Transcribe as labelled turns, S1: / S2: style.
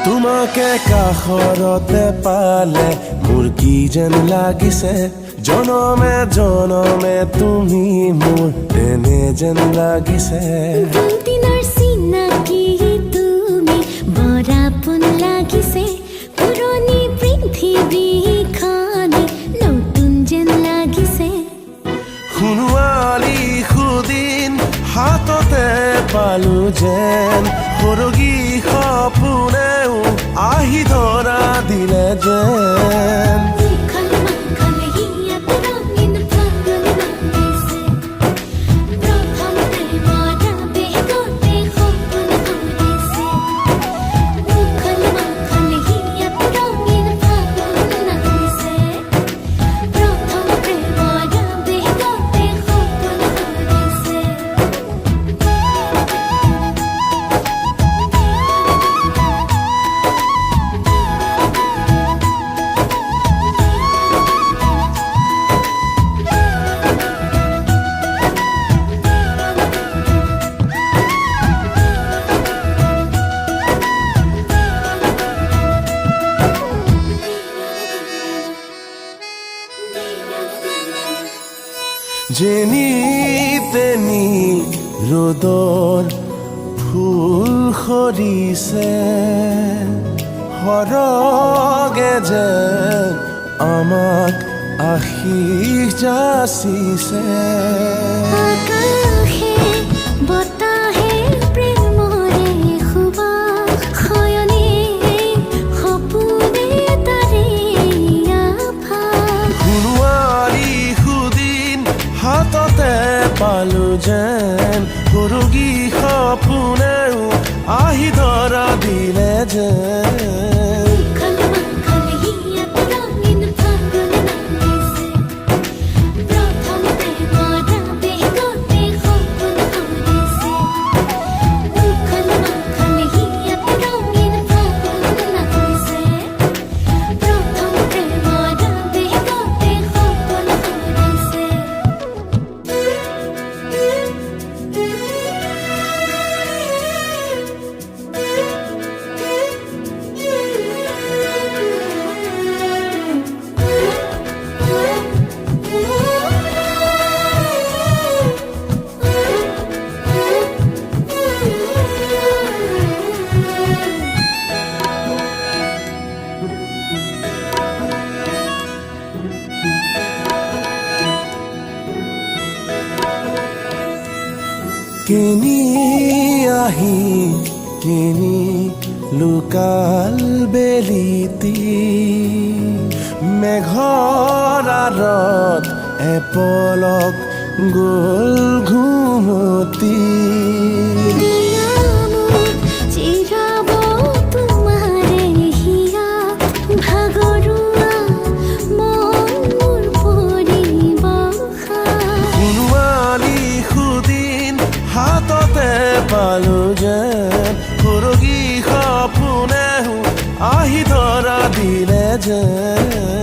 S1: তোমাকে কাষৰতে পালে মোৰ কি যেন লাগিছে, জনমে জনমে তুমি মোৰ তেনে যেন লাগিছে।
S2: দিনৰ চিনাকি তুমি বৰ আপোন লাগিছে, পুৰণি পৃথিৱীখনে নতুন যেন লাগিছে।
S1: সোণোৱালী সুদিন হাততে পালো যেন, সৰগী সপোনেও আহি ধৰা দিলে যেন। যেনি তেনি ৰ'দৰ ফুল সৰিছে, সৰগে যেন আমাক আশীষ যাচিছে।
S2: আকাশে বতাহে প্ৰেমৰে সুবাস, শয়নে সপোনে তাৰে আভাস।
S1: সোণোৱালী সুদিন হাততে পালো যেন, সৰগী সপোনেও আহি ধৰা দিলে যেন। কেনি আহি কেনি লুকাল বেলিতি, মেঘৰ আঁৰত এপলক গ'ল ঘুমতি। হাততে পালো যেন, সৰগী সপোনেও আহি ধৰা দিলে যেন।